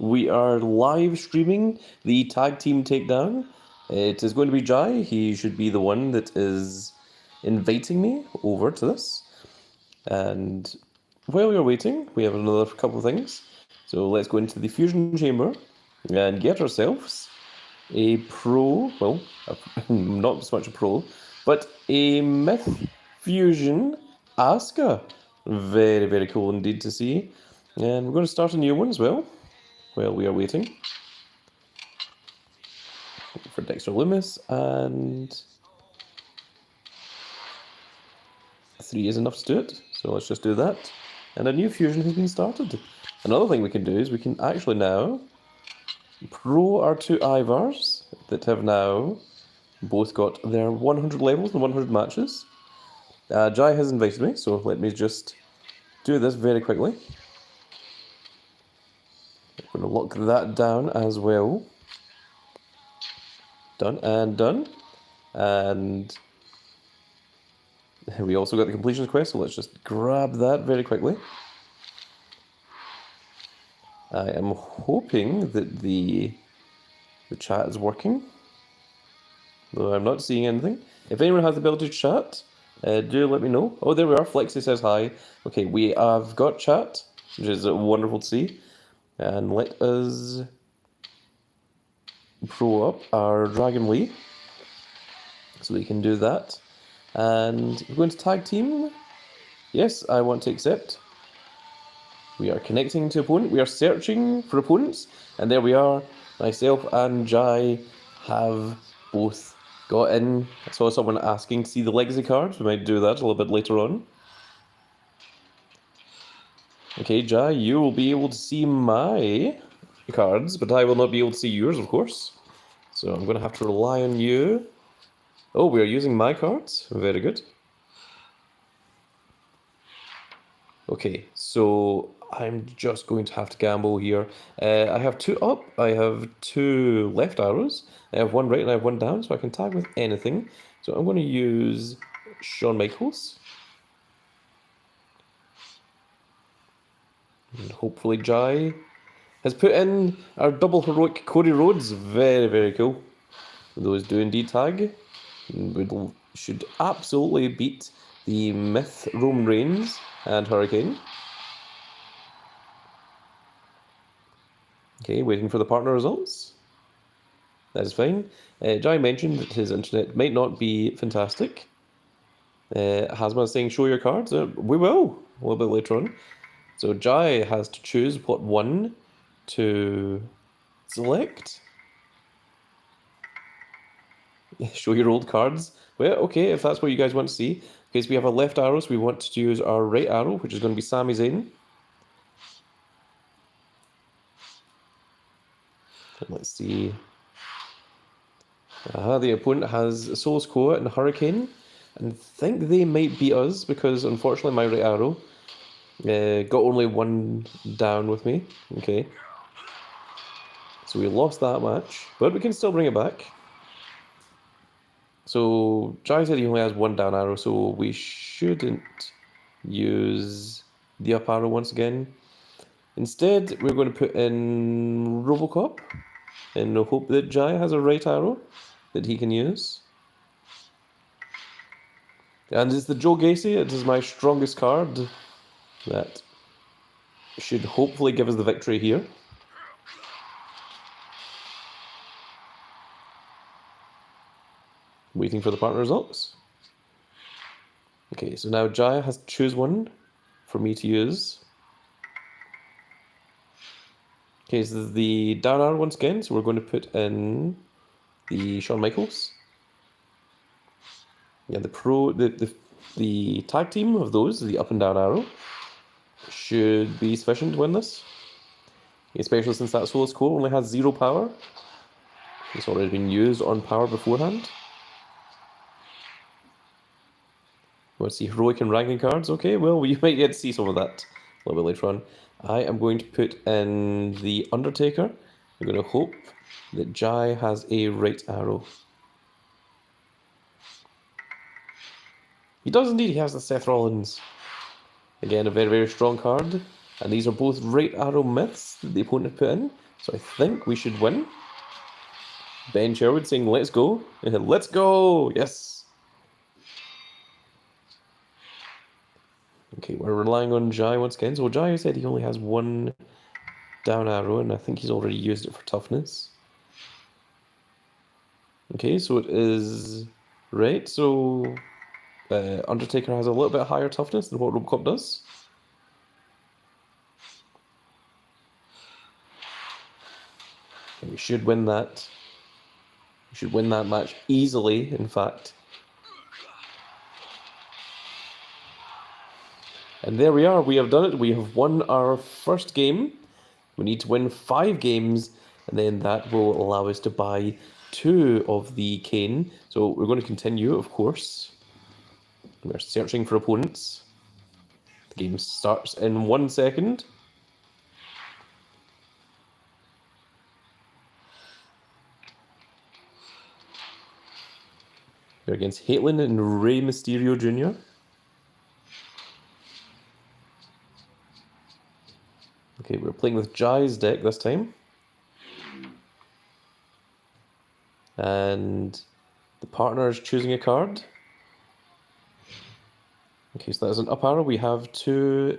we are live streaming the tag team takedown. It is going to be Jai. He should be the one that is inviting me over to this. And while we are waiting, we have another couple of things. So let's go into the fusion chamber and get ourselves a pro, well, not so much a pro, but a myth fusion Asuka. Very, very cool indeed to see. And we're going to start a new one as well while we are waiting for Dexter Loomis, and 3 is enough to do it, so let's just do that. And a new fusion has been started. Another thing we can do is we can actually now pro our 2 Ivars that have now both got their 100 levels and 100 matches. Jai has invited me, so let me just do this very quickly. I'm going to lock that down as well. Done and done. And we also got the completions quest, so let's just grab that very quickly. I am hoping that the chat is working, though I'm not seeing anything. If anyone has the ability to chat, do let me know. Oh, there we are. Flexi says hi. Okay, we have got chat, which is wonderful to see. And let us pro up our Dragon Lee, so we can do that. And we're going to tag team. Yes, I want to accept. We are connecting to opponent. We are searching for opponents. And there we are. Myself and Jai have both got in. I saw someone asking to see the legacy cards. We might do that a little bit later on. Okay, Jai, you will be able to see my cards, but I will not be able to see yours, of course. So I'm going to have to rely on you. Oh, we are using my cards. Very good. Okay, so I'm just going to have to gamble here. I have 2 up, I have 2 left arrows, I have 1 right and I have 1 down, so I can tag with anything. So I'm going to use Shawn Michaels. And hopefully Jai has put in our double heroic Cody Rhodes. Very, very cool. Those do indeed tag. We should absolutely beat the Myth Roman Reigns and Hurricane. Okay, waiting for the partner results. That is fine. Jai mentioned that his internet might not be fantastic. Hasma is saying show your cards. We will, a little bit later on. So Jai has to choose what one to select. Show your old cards. Well, okay, if that's what you guys want to see. Okay, so we have a left arrow, so we want to use our right arrow, which is going to be Sami Zayn. And let's see. The opponent has Solo Sikoa and Hurricane. And I think they might beat us, because unfortunately my right arrow got only 1 down with me. Okay. So we lost that match, but we can still bring it back. So Jai said he only has 1 down arrow, so we shouldn't use the up arrow once again. Instead, we're going to put in Robocop in the hope that Jai has a right arrow that he can use. And it's the Joe Gacy. It is my strongest card. That should hopefully give us the victory here. Waiting for the partner results. Okay, so now Jai has to choose one for me to use. Okay, so this is the down arrow once again, so we're going to put in the Shawn Michaels. Yeah, the tag team of those, the up and down arrow, should be sufficient to win this. Especially since that Solo Sikoa only has 0 power. It's already been used on power beforehand. Want to see heroic and ranking cards? Okay, well, you might get to see some of that a little bit later on. I am going to put in the Undertaker. I'm going to hope that Jai has a right arrow. He does indeed, he has the Seth Rollins. Again, a very, very strong card. And these are both right arrow myths that the opponent put in. So I think we should win. Ben Sherwood saying, let's go. Let's go! Yes! Okay, we're relying on Jai once again. So Jai said he only has one down arrow, and I think he's already used it for toughness. Okay, so it is... Right, so... Undertaker has a little bit higher toughness than what Robocop does. And we should win that. We should win that match easily, in fact. And there we are, we have done it. We have won our first game. We need to win 5 games, and then that will allow us to buy 2 of the cane. So we're going to continue, of course. We're searching for opponents. The game starts in 1 second. We're against Caitlyn and Rey Mysterio Jr. Okay, we're playing with Jai's deck this time. And the partner is choosing a card. Okay, so that's an up arrow. We have 2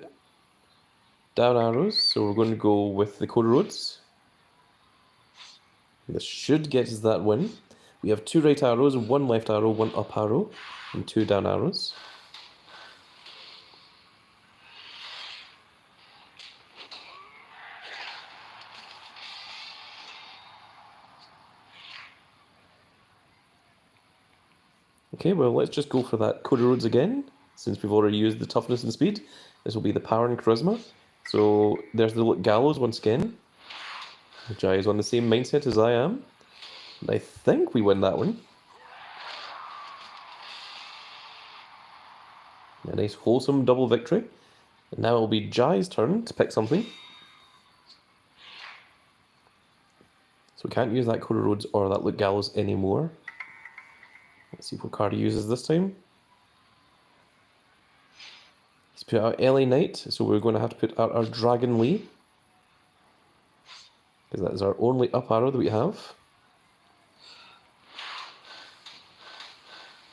down arrows, so we're going to go with the Cody Rhodes. This should get us that win. We have 2 right arrows, 1 left arrow, 1 up arrow, and 2 down arrows. Okay, well, let's just go for that Cody Rhodes again, since we've already used the toughness and speed. This will be the power and charisma. So there's the Gallows once again. Jai is on the same mindset as I am. And I think we win that one. A nice wholesome double victory. And now it will be Jai's turn to pick something. So we can't use that Cody Rhodes or that Luke Gallows anymore. Let's see what card he uses this time. He's put out LA Knight, so we're going to have to put out our Dragon Lee. Because that is our only up arrow that we have.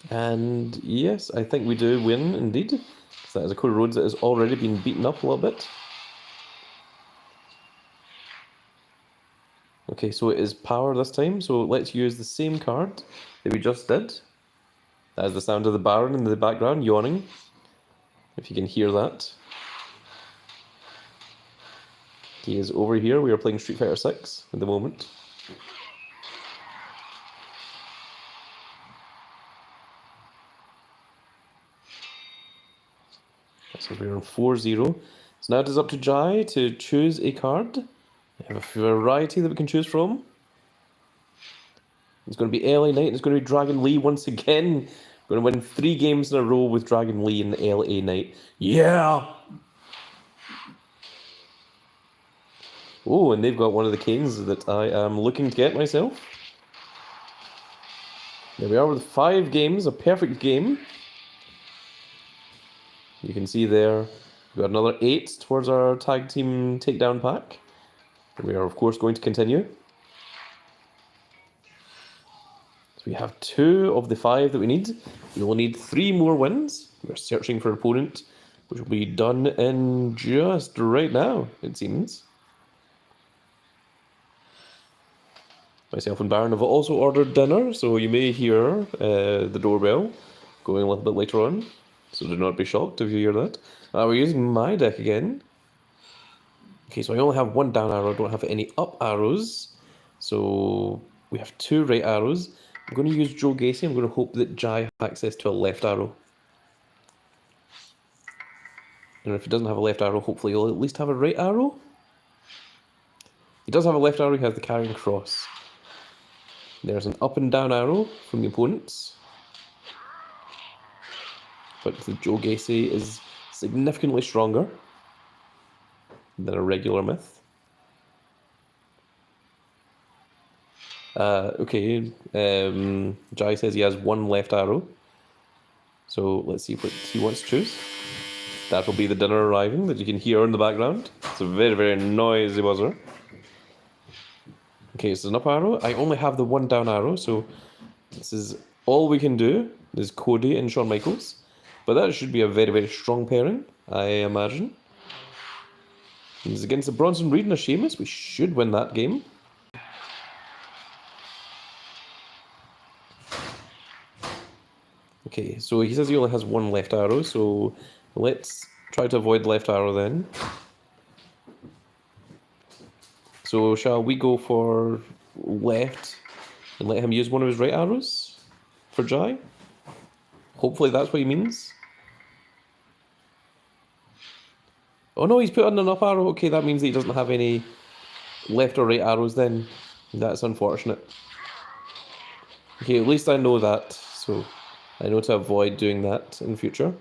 And yes, I think we do win indeed. Because that is a Cody Rhodes that has already been beaten up a little bit. Okay, so it is power this time, so let's use the same card that we just did. That is the sound of the Baron in the background, yawning. If you can hear that. He is over here. We are playing Street Fighter 6 at the moment. So we're on 4-0. So now it is up to Jai to choose a card. We have a variety that we can choose from. It's going to be LA Knight, and it's going to be Dragon Lee once again. We're going to win 3 games in a row with Dragon Lee and LA Knight. Yeah! Oh, and they've got one of the canes that I am looking to get myself. There we are with 5 games, a perfect game. You can see there, we've got another 8 towards our tag team takedown pack. And we are, of course, going to continue. So we have 2 of the 5 that we need. We will need 3 more wins. We're searching for an opponent, which will be done in just right now, it seems. Myself and Baron have also ordered dinner, so you may hear the doorbell going a little bit later on. So do not be shocked if you hear that. We're using my deck again. Okay, so I only have 1 down arrow, I don't have any up arrows. So we have 2 right arrows. I'm going to use Joe Gacy. I'm going to hope that Jai has access to a left arrow. And if he doesn't have a left arrow, hopefully he'll at least have a right arrow. He does have a left arrow, he has the carrying cross. There's an up and down arrow from the opponents. But the Joe Gacy is significantly stronger than a regular myth. Okay, Jai says he has 1 left arrow. So let's see what he wants to choose. That will be the dinner arriving that you can hear in the background. It's a very, very noisy buzzer. Okay, so an up arrow. I only have the one down arrow, so this is all we can do. Is Cody and Shawn Michaels. But that should be a very, very strong pairing, I imagine. He's against a Bronson Reed and a Sheamus. We should win that game. Okay, so he says he only has one left arrow, so let's try to avoid left arrow then. So shall we go for left and let him use one of his right arrows for Jai? Hopefully that's what he means. Oh no, he's put on an up arrow. Okay, that means that he doesn't have any left or right arrows then. That's unfortunate. Okay, at least I know that, so I know to avoid doing that in the future.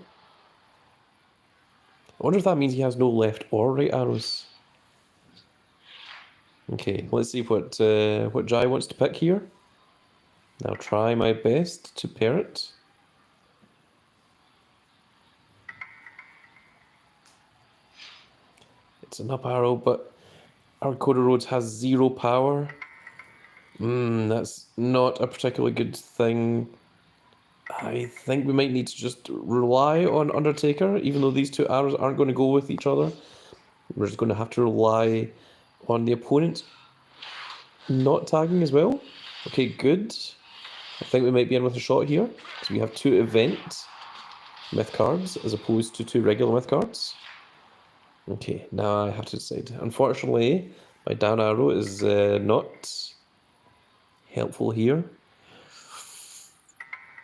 I wonder if that means he has no left or right arrows. Okay, let's see what Jai wants to pick here. I'll try my best to pair it. It's an up arrow, but our Cody Rhodes has 0 power. That's not a particularly good thing. I think we might need to just rely on Undertaker, even though these two arrows aren't going to go with each other. We're just going to have to rely on the opponent not tagging as well. Okay, good. I think we might be in with a shot here. So we have 2 event myth cards as opposed to 2 regular myth cards. Okay, now I have to decide. Unfortunately, my down arrow is not helpful here.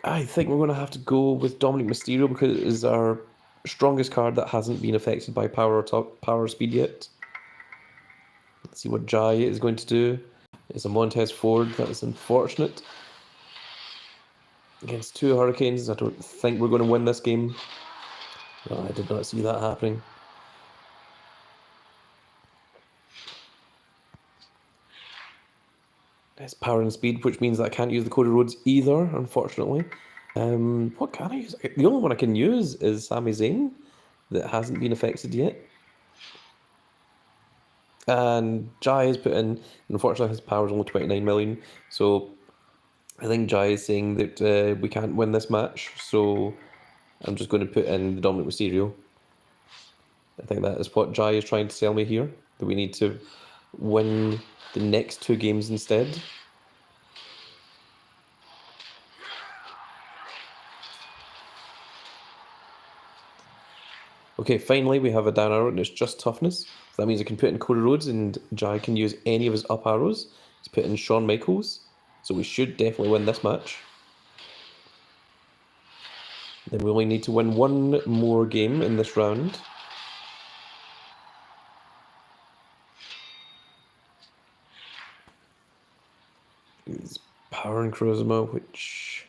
I think we're going to have to go with Dominic Mysterio because it is our strongest card that hasn't been affected by power or power speed yet. Let's see what Jai is going to do. It's a Montez Ford. That is unfortunate. Against 2 Hurricanes, I don't think we're going to win this game. No, I did not see that happening. It's power and speed, which means that I can't use the Cody Rhodes either, unfortunately. What can I use? The only one I can use is Sami Zayn, that hasn't been affected yet. And Jai has put in, unfortunately his power is only 29 million, so I think Jai is saying that we can't win this match, so I'm just going to put in the Dominic Mysterio. I think that is what Jai is trying to tell me here, that we need to win the next 2 games instead. Okay, finally we have a down arrow and it's just toughness. So that means I can put in Cody Rhodes and Jai can use any of his up arrows to put in Shawn Michaels. So we should definitely win this match. Then we only need to win 1 more game in this round. It's power and charisma, which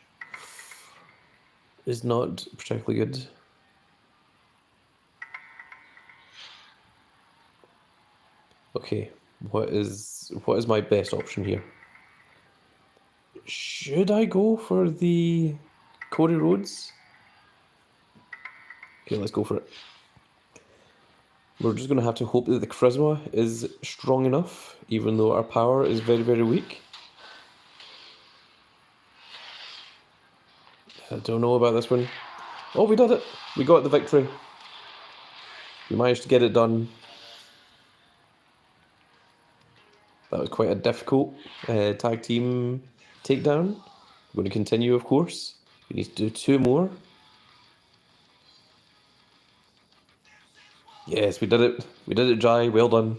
is not particularly good. Okay, what is my best option here? Should I go for the Cody Rhodes? Okay, let's go for it. We're just going to have to hope that the charisma is strong enough, even though our power is very, very weak. I don't know about this one. Oh, we did it! We got the victory. We managed to get it done. That was quite a difficult tag team takedown. We're going to continue, of course. We need to do 2 more. Yes, we did it. We did it, Jai. Well done.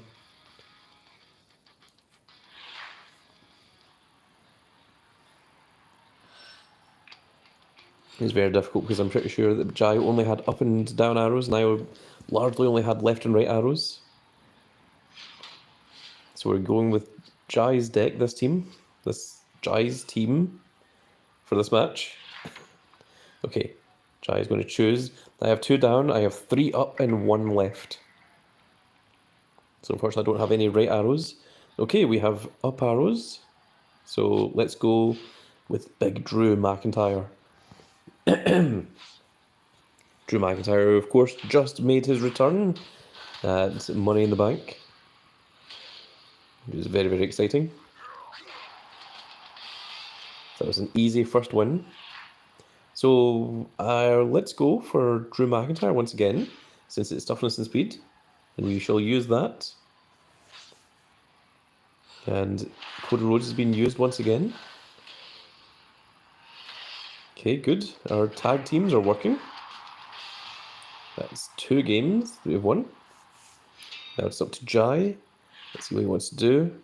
It's very difficult because I'm pretty sure that Jai only had up and down arrows and I largely only had left and right arrows. So we're going with Jai's deck, this Jai's team for this match. Okay, Jai is going to choose. I have 2 down, I have 3 up and 1 left. So unfortunately I don't have any right arrows. Okay, we have up arrows. So let's go with Big Drew McIntyre. Drew McIntyre, of course, just made his return at Money in the Bank. It was very, very exciting. That was an easy first win. So let's go for Drew McIntyre once again, since it's toughness and speed. And we shall use that. And Cody Rhodes has been used once again. Okay, good. Our tag teams are working. That's 2 games that we've won. Now it's up to Jai. Let's see what he wants to do.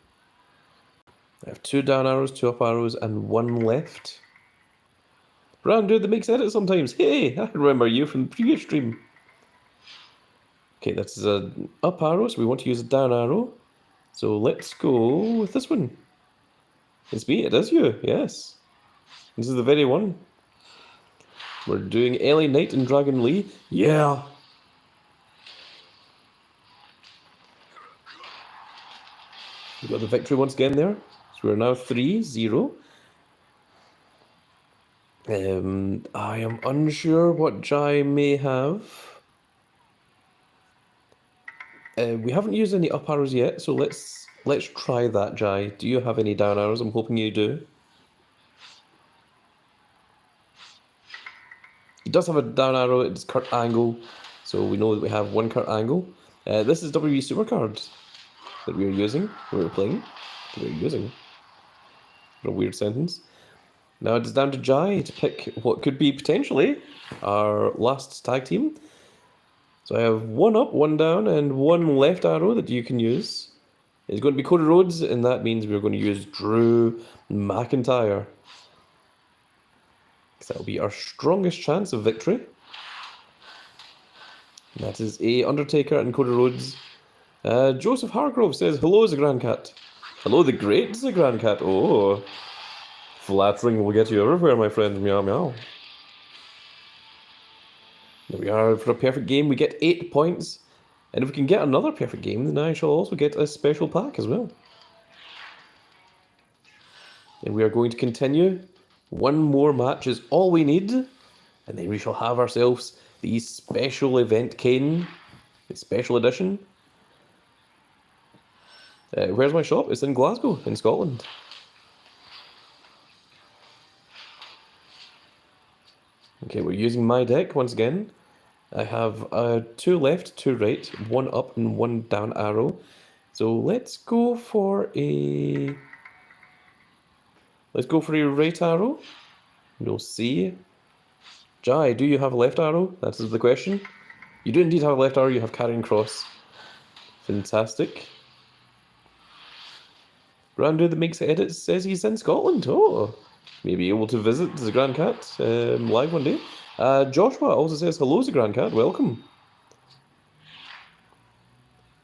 I have 2 down arrows, 2 up arrows, and 1 left. Round dude that makes edits sometimes. Hey, I remember you from the previous stream. Okay, that's an up arrow, so we want to use a down arrow. So let's go with this one. It's me, it is you, yes. This is the very one. We're doing LA Knight and Dragon Lee. Yeah! We got the victory once again there. So we're now 3-0. I am unsure what Jai may have. We haven't used any up arrows yet, so let's try that, Jai. Do you have any down arrows? I'm hoping you do. He does have a down arrow, it's Kurt Angle, so we know that we have 1 Kurt Angle. This is WWE Supercard that we're using, we're playing. We're using. What a weird sentence. Now it's down to Jai to pick what could be potentially our last tag team. So I have 1 up, 1 down, and 1 left arrow that you can use. It's going to be Cody Rhodes, and that means we're going to use Drew McIntyre. Because that will be our strongest chance of victory. And that is a Undertaker and Cody Rhodes. Joseph Hargrove says, hello, the Grand Cat. Hello, the great the Grand Cat. Oh, flattering will get you everywhere, my friend. Meow, meow. There we are for a perfect game. We get 8 points. And if we can get another perfect game, then I shall also get a special pack as well. And we are going to continue. 1 more match is all we need. And then we shall have ourselves the special event Kane. The special edition. Where's my shop? It's in Glasgow, in Scotland. Okay, we're using my deck once again. I have 2 left, 2 right, 1 up and 1 down arrow. So let's go for a right arrow. We'll see. Jai, do you have a left arrow? That is the question. You do indeed have a left arrow. You have carrying cross. Fantastic. Randu that makes edits says he's in Scotland. Oh, maybe able to visit the Grand Cat live one day. Joshua also says hello to Grand Cat. Welcome.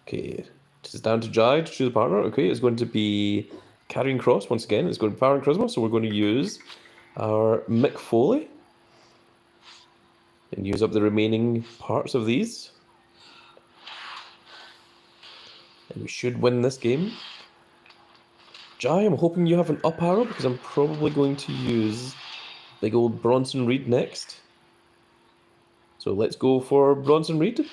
Okay, this is down to Jai to choose a partner. Okay, it's going to be carrying cross once again. It's going to be power and charisma, so we're going to use our Mick Foley and use up the remaining parts of these. And we should win this game. Jai, I'm hoping you have an up arrow because I'm probably going to use big old Bronson Reed next. So let's go for Bronson Reed.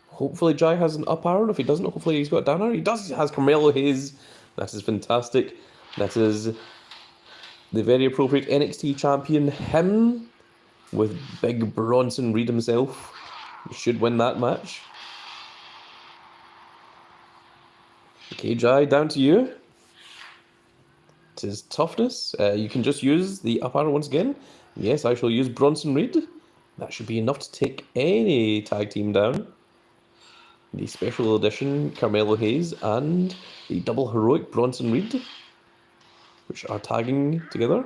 Hopefully Jai has an up arrow. If he doesn't, hopefully he's got a down arrow. He does. He has Carmelo Hayes. That is fantastic. That is the very appropriate NXT champion, him, with big Bronson Reed himself. We should win that match. Okay, Jai, down to you. It is toughness. You can just use the up arrow once again. Yes, I shall use Bronson Reed. That should be enough to take any tag team down. The special edition Carmelo Hayes and the double heroic Bronson Reed, which are tagging together.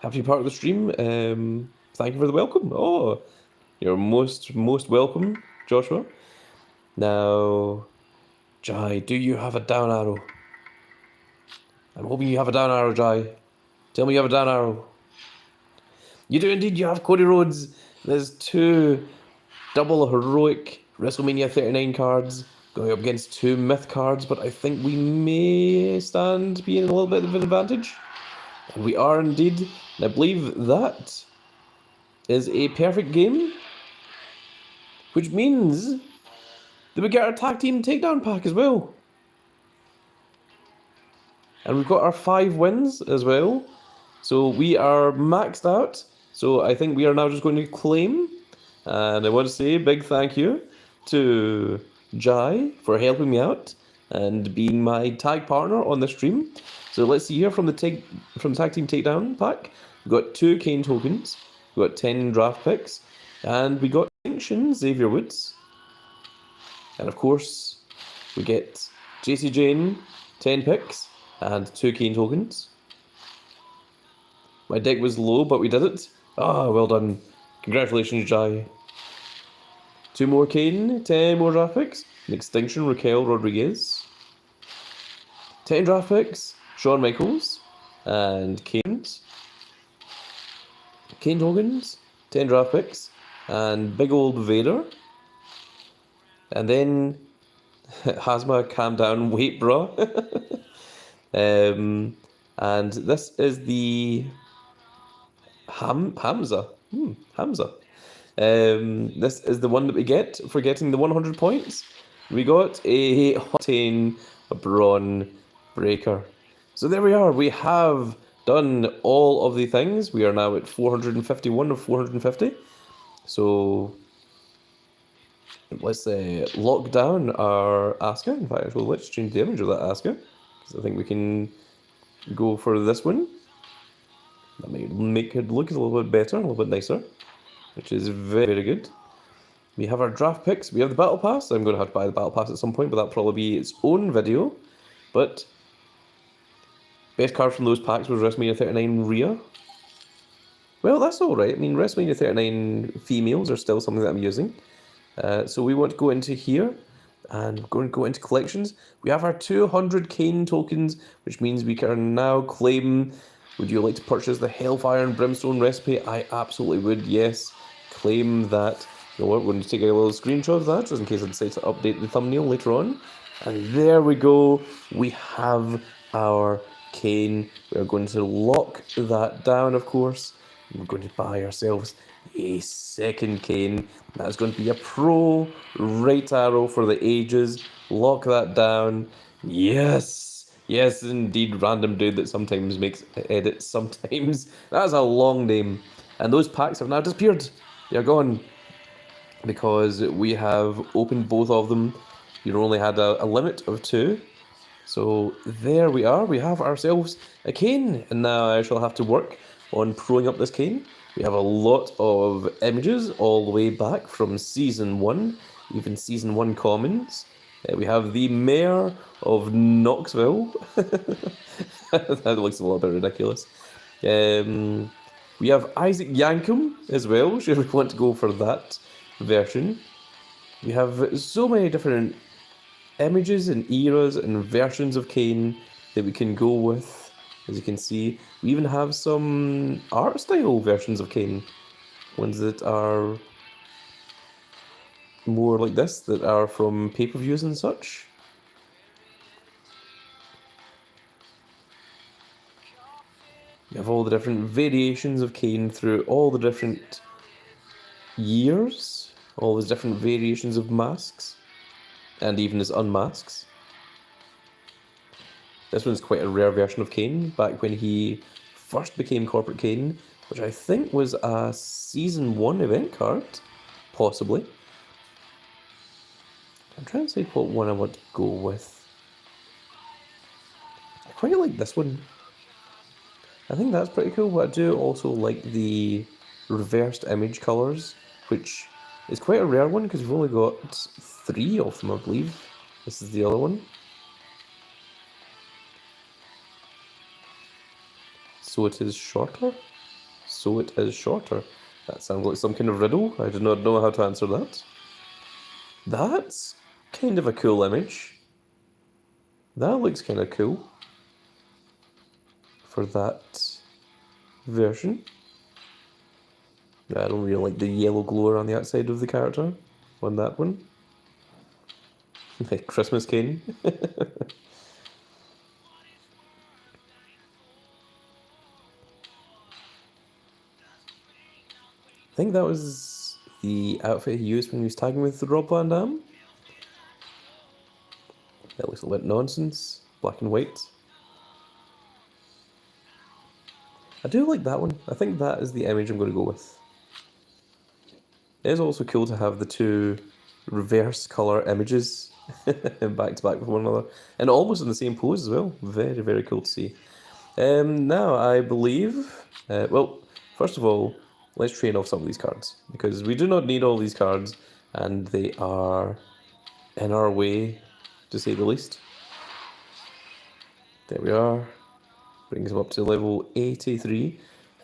Happy part of the stream. Thank you for the welcome. Oh, you're most welcome, Joshua. Now, Jai, do you have a down arrow? I'm hoping you have a down arrow, Jai. Tell me you have a down arrow. You do indeed. You have Cody Rhodes. There's 2 double heroic WrestleMania 39 cards going up against 2 myth cards, but I think we may stand being a little bit of an advantage. And we are indeed. And I believe that is a perfect game, which means that we get our tag team takedown pack as well. And we've got our 5 wins as well. So we are maxed out. So I think we are now just going to claim. And I want to say a big thank you to Jai for helping me out and being my tag partner on the stream. So let's see here from the tag team takedown pack. We got 2 Kane tokens, we got 10 draft picks, and we got Extinction Xavier Woods. And of course, we get JC Jane 10 picks and 2 Kane tokens. My deck was low, but we did it. Ah, well done. Congratulations, Jai. 2 more Kane, 10 more draft picks. Extinction, Raquel Rodriguez. 10 draft picks, Shawn Michaels and Kane's. Kane tokens, 10 draft picks, and big old Vader. And then Hazma, calm down, wait, bro. And this is the Hamza. Hamza. This is the one that we get for getting the 100 points. We got a Octane Braun Breaker. So there we are. We have done all of the things. We are now at 451 of 450. So let's lock down our Asuka. In fact, well, let's change the image of that Asuka, because I think we can go for this one. That might make it look a little bit better, a little bit nicer, which is very, very good. We have our draft picks. We have the Battle Pass. I'm going to have to buy the Battle Pass at some point, but that'll probably be its own video. But best card from those packs was WrestleMania 39 Rhea. Well, that's alright. I mean, WrestleMania 39 females are still something that I'm using. So we want to go into here, and we're going to go into collections. We have our 200 Kane tokens, which means we can now claim. Would you like to purchase the Hellfire and Brimstone recipe? I absolutely would, yes. Claim that. You know what, we're going to take a little screenshot of that, just in case I decide to update the thumbnail later on. And there we go. We have our Kane. We're going to lock that down, of course. We're going to buy ourselves a second Kane. That's going to be a pro right arrow for the ages. Lock that down. Yes. Yes, indeed. Random dude that sometimes makes edits sometimes. That's a long name. And those packs have now disappeared. They're gone. Because we have opened both of them. You only had a limit of 2. So there we are. We have ourselves a Kane. And now I shall have to work on proing up this Kane. We have a lot of images all the way back from Season 1, even Season 1 commons. We have the Mayor of Knoxville. That looks a little bit ridiculous. We have Isaac Yankum as well, should we want to go for that version. We have so many different images and eras and versions of Kane that we can go with. As you can see, we even have some art style versions of Kane. Ones that are more like this, that are from pay-per-views and such. You have all the different variations of Kane through all the different years, all those different variations of masks, and even his unmasks. This one's quite a rare version of Kane, back when he first became Corporate Kane, which I think was a Season 1 event card, possibly. I'm trying to decide what one I want to go with. I quite like this one. I think that's pretty cool, but I do also like the reversed image colours, which is quite a rare one because we've only got 3 of them, I believe. This is the other one. So it is shorter? So it is shorter. That sounds like some kind of riddle. I do not know how to answer that. That's kind of a cool image. That looks kind of cool for that version. I don't really like the yellow glow around the outside of the character on that one. Christmas Kane. I think that was the outfit he used when he was tagging with Rob Van Dam. That looks a bit nonsense. Black and white. I do like that one. I think that is the image I'm going to go with. It is also cool to have the two reverse colour images back to back with one another, and almost in the same pose as well. Very, very cool to see. Now, I believe, well, first of all, let's train off some of these cards, because we do not need all these cards, and they are in our way, to say the least. There we are. Brings them up to level 83.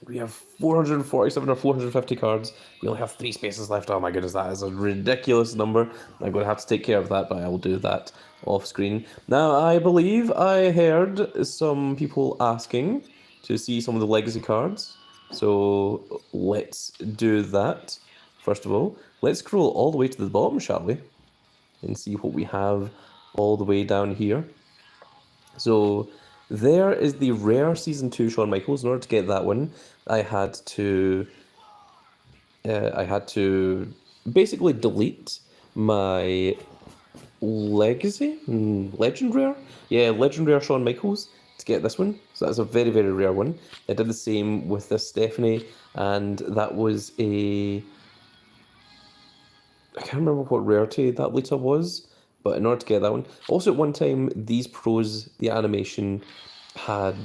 We have 447 or 450 cards. We only have 3 spaces left. Oh my goodness, that is a ridiculous number. I'm going to have to take care of that, but I will do that off screen. Now, I believe I heard some people asking to see some of the legacy cards. So let's do that. First of all, let's scroll all the way to the bottom, shall we? And see what we have all the way down here. So there is the rare Season 2 Shawn Michaels. In order to get that one, I had to basically delete my legacy, legend rare, yeah, legend rare Shawn Michaels to get this one. So that's a very, very rare one. I did the same with this Stephanie, and that was I can't remember what rarity that Lita was, but in order to get that one, also at one time these pros, the animation had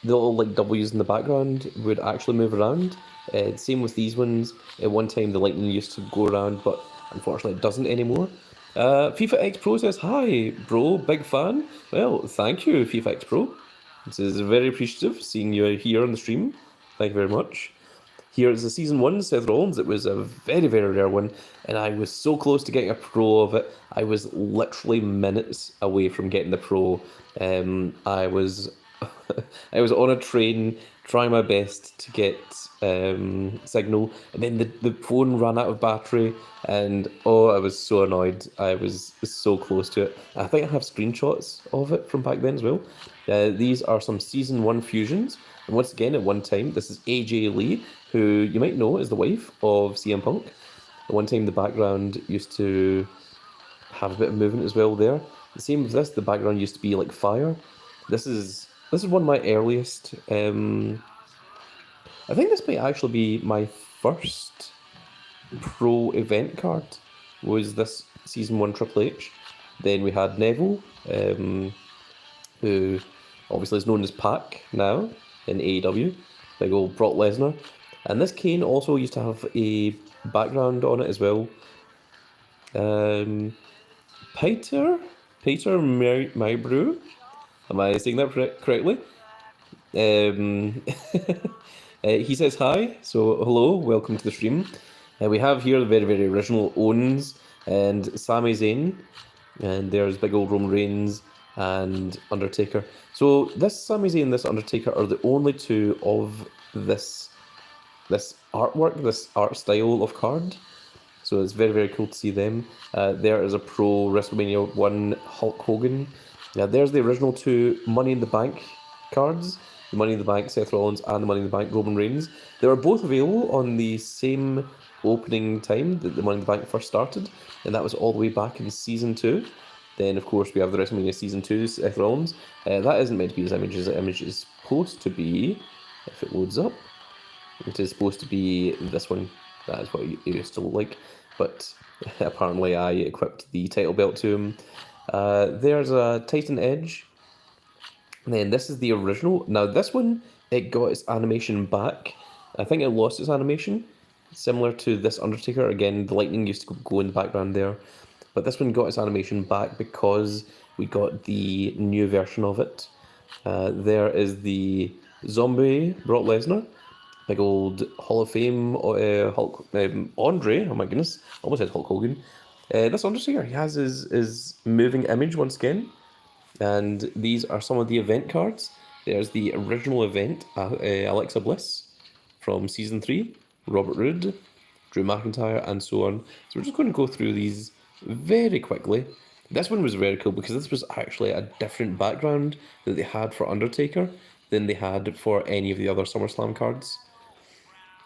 the little like W's in the background would actually move around. Same with these ones. At one time the lightning used to go around, but unfortunately it doesn't anymore. FIFA X Pro says, "Hi, bro, big fan." Well, thank you, FIFA X Pro. This is very appreciative seeing you here on the stream. Thank you very much. Here is the Season 1 Seth Rollins. It was a very, very rare one, and I was so close to getting a pro of it. I was literally minutes away from getting the pro. I was I was on a train trying my best to get signal, and then the phone ran out of battery, and oh, I was so annoyed. I was so close to it. I think I have screenshots of it from back then as well. These are some Season 1 fusions, and once again, at one time, this is AJ Lee, who you might know is the wife of CM Punk. At one time, the background used to have a bit of movement as well there. The same with this, the background used to be like fire. This is one of my earliest. I think this might actually be my first pro event card. Was this Season 1 Triple H? Then we had Neville, who obviously is known as Pac now in AEW. Big old Brock Lesnar. And this Kane also used to have a background on it as well. Peter Mybrew. Am I saying that correctly? He says hi, so hello, welcome to the stream. We have here the very, very original Owens and Sami Zayn, and there's big old Roman Reigns and Undertaker. So this Sami Zayn and this Undertaker are the only two of this artwork, this art style of card. So it's very, very cool to see them. There is a pro WrestleMania 1 Hulk Hogan. There's the original 2 Money in the Bank cards. The Money in the Bank Seth Rollins and the Money in the Bank Roman Reigns. They were both available on the same opening time that the Money in the Bank first started, and that was all the way back in Season 2. Then, of course, we have the WrestleMania Season 2 Seth Rollins. That isn't meant to be his image. His image is supposed to be, if it loads up, it is supposed to be this one. That is what it used to look like. But apparently I equipped the title belt to him. There's a Titan Edge. And then this is the original. Now this one, it got its animation back. I think it lost its animation. Similar to this Undertaker. Again, the lightning used to go in the background there. But this one got its animation back because we got the new version of it. There is the zombie Brock Lesnar. Big old Hall of Fame Hulk Andre. Oh my goodness, almost said Hulk Hogan. This Undertaker, he has his moving image once again. And these are some of the event cards. There's the original event, Alexa Bliss from Season 3, Robert Roode, Drew McIntyre, and so on. So we're just going to go through these very quickly. This one was very cool because this was actually a different background that they had for Undertaker than they had for any of the other SummerSlam cards.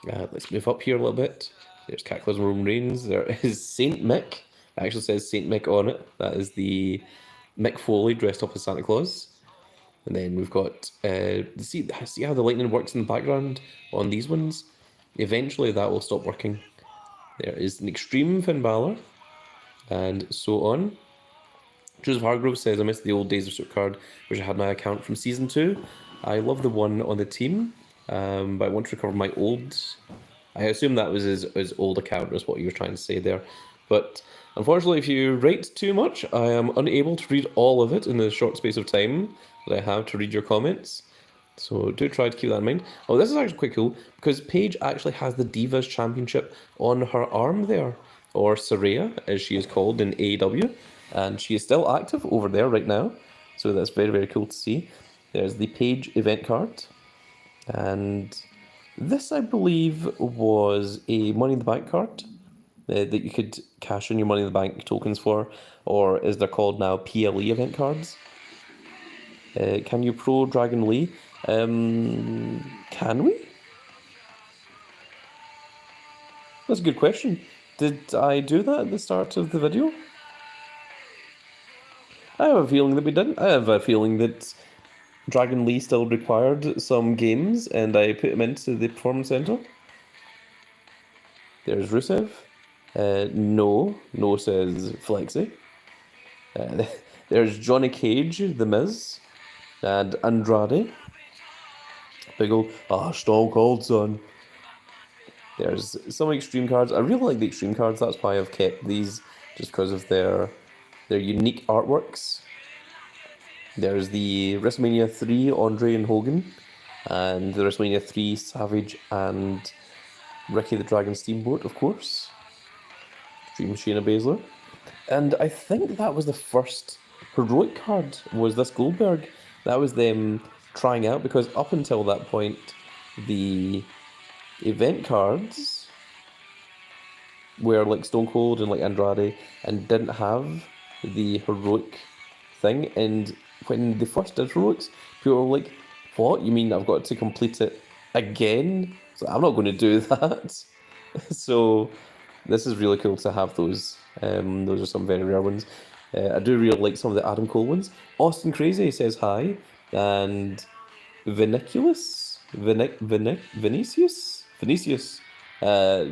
Let's move up here a little bit. There's Cataclysm Roman Reigns. There is Saint Mick. It actually says Saint Mick on it. That is the Mick Foley dressed up as Santa Claus. And then we've got, see how the lightning works in the background on these ones? Eventually that will stop working. There is an extreme Finn Balor, and so on. Joseph Hargrove says, I miss the old days of Supercard, which I had my account from Season 2. I love the one on the team, but I want to recover my old... I assume that was his old account, is what you were trying to say there. But unfortunately, if you rate too much, I am unable to read all of it in the short space of time that I have to read your comments. So do try to keep that in mind. Oh, this is actually quite cool, because Paige actually has the Divas Championship on her arm there, or Saraya, as she is called in AEW, and she is still active over there right now, so that's very, very cool to see. There's the Paige event card, and this, I believe, was a Money in the Bank card that you could cash in your Money in the Bank tokens for, or as they're called now, PLE event cards. Can you pro Dragon Lee? Can we? That's a good question. Did I do that at the start of the video? I have a feeling that we didn't. I have a feeling that Dragon Lee still required some games, and I put him into the Performance Center. There's Rusev. No, says Flexi. There's Johnny Cage, The Miz, and Andrade. Big old, Stone Cold, son. There's some Extreme cards. I really like the Extreme cards, that's why I've kept these, just because of their unique artworks. There's the WrestleMania 3 Andre and Hogan, and the WrestleMania 3 Savage and Ricky the Dragon Steamboat, of course. Dream Shayna Baszler. And I think that was the first heroic card, was this Goldberg. That was them trying out, because up until that point, the event cards were like Stone Cold and like Andrade and didn't have the heroic thing. And when they first did heroics, people were like, what? You mean I've got to complete it again? So I'm not going to do that. So this is really cool to have those. Those are some very rare ones. I do really like some of the Adam Cole ones. Austin Crazy says hi. And Vinicius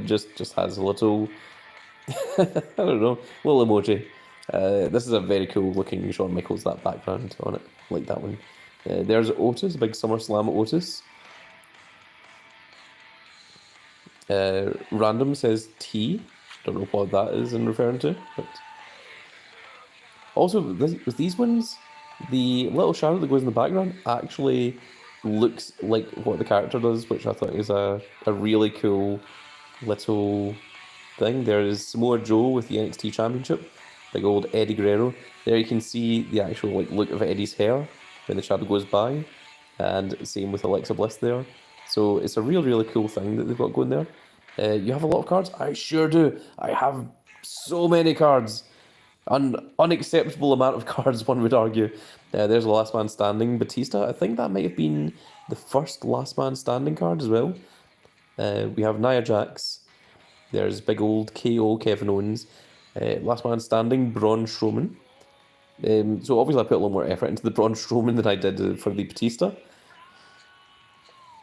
just has a little I don't know, little emoji. This is a very cool looking Shawn Michaels, that background on it, like that one. There's Otis, big SummerSlam Otis. Random says T. Don't know what that is in referring to, but also with these ones, the little shadow that goes in the background actually looks like what the character does, which I thought is a really cool little thing. There is Samoa Joe with the NXT Championship, big old Eddie Guerrero. There you can see the actual look of Eddie's hair when the shadow goes by, and same with Alexa Bliss there. So it's a really cool thing that they've got going there. You have a lot of cards? I sure do. I have so many cards. An unacceptable amount of cards, one would argue. There's a Last Man Standing Batista. I think that might have been the first Last Man Standing card as well. We have Nia Jax. There's big old KO Kevin Owens. Last Man Standing Braun Strowman. So obviously I put a little more effort into the Braun Strowman than I did for the Batista.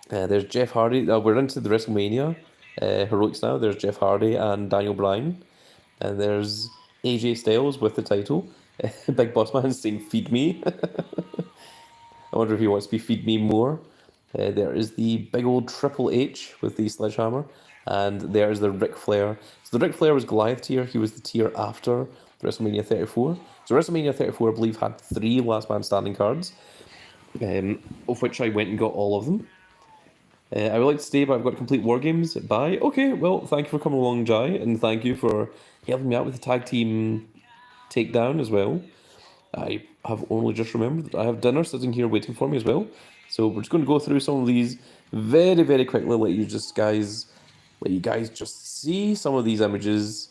There's Jeff Hardy. We're into the WrestleMania heroics now. There's Jeff Hardy and Daniel Bryan. And there's AJ Styles with the title. Big Boss Man saying, feed me. I wonder if he wants to be feed me more. There is the big old Triple H with the sledgehammer. And there's the Ric Flair. So the Ric Flair was Goliath tier. He was the tier after WrestleMania 34. So WrestleMania 34, I believe, had 3 Last Man Standing cards, of which I went and got all of them. I would like to stay, but I've got to complete War Games. Bye. Okay, well, thank you for coming along, Jai, and thank you for helping me out with the tag team takedown as well. I have only just remembered that I have dinner sitting here waiting for me as well. So we're just going to go through some of these very quickly. Let you guys just see some of these images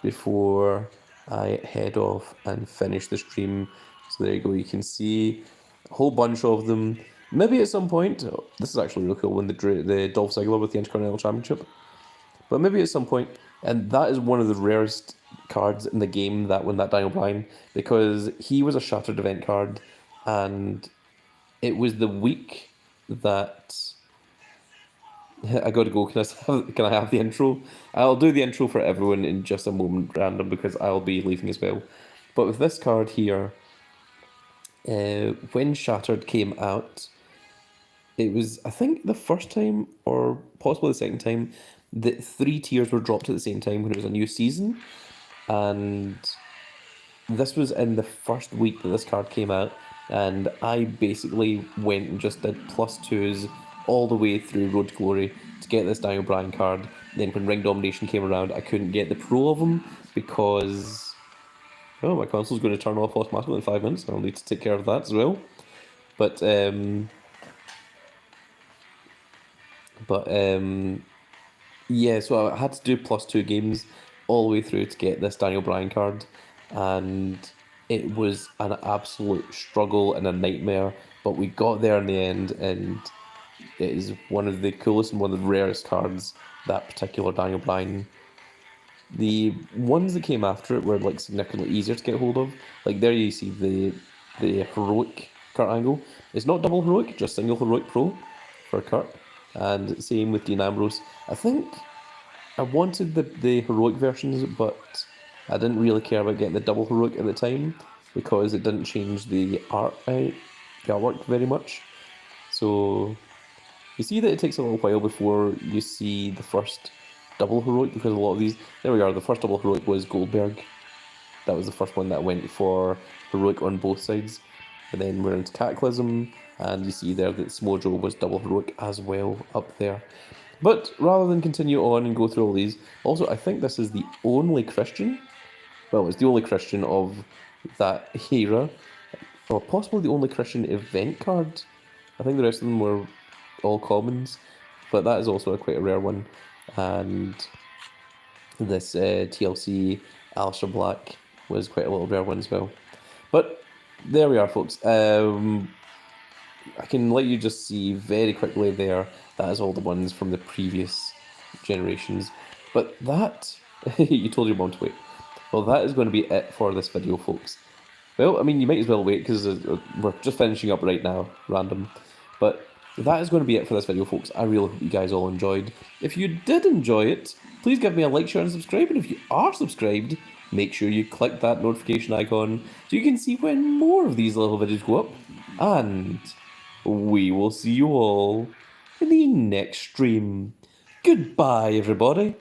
before I head off and finish the stream. So there you go. You can see a whole bunch of them. Maybe at some point, this is actually really cool, when the Dolph Ziggler with the Intercontinental Championship. But maybe at some point, and that is one of the rarest cards in the game, that one, that Daniel Bryan, because he was a Shattered event card, and it was the week that I got to go. Can I have the intro? I'll do the intro for everyone in just a moment, random, because I'll be leaving as well. But with this card here, when Shattered came out, it was, I think, the first time or possibly the second time that 3 tiers were dropped at the same time when it was a new season, and this was in the first week that this card came out, and I basically went and just did +2s all the way through Road to Glory to get this Daniel Bryan card. Then when Ring Domination came around, I couldn't get the pro of him because, oh, my console's going to turn off automatically in 5 minutes. I'll need to take care of that as well. But yeah, so I had to do +2 games all the way through to get this Daniel Bryan card, and it was an absolute struggle and a nightmare, but we got there in the end, and it is one of the coolest and one of the rarest cards, that particular Daniel Bryan. The ones that came after it were like significantly easier to get hold of. Like there you see the heroic Kurt Angle. It's not double heroic, just single heroic pro for Kurt. And same with Dean Ambrose. I think I wanted the heroic versions, but I didn't really care about getting the double heroic at the time because it didn't change the artwork very much. So you see that it takes a little while before you see the first double heroic, because a lot of these, there we are, the first double heroic was Goldberg. That was the first one that went for heroic on both sides. And then we're into Cataclysm, and you see there that Smojo was double heroic as well up there. But rather than continue on and go through all these, also I think this is the only Christian, well, it's the only Christian of that era, or possibly the only Christian event card. I think the rest of them were all commons, but that is also quite a rare one. And this TLC Aleister Black was quite a little rare one as well. But there we are, folks. I can let you just see very quickly there, that is all the ones from the previous generations. But that, you told your mom to wait. Well, that is going to be it for this video, folks. Well, I mean, you might as well wait, because we're just finishing up right now, random. But that is going to be it for this video, folks. I really hope you guys all enjoyed. If you did enjoy it, please give me a like, share, and subscribe. And if you are subscribed, make sure you click that notification icon so you can see when more of these little videos go up. And we will see you all in the next stream. Goodbye, everybody.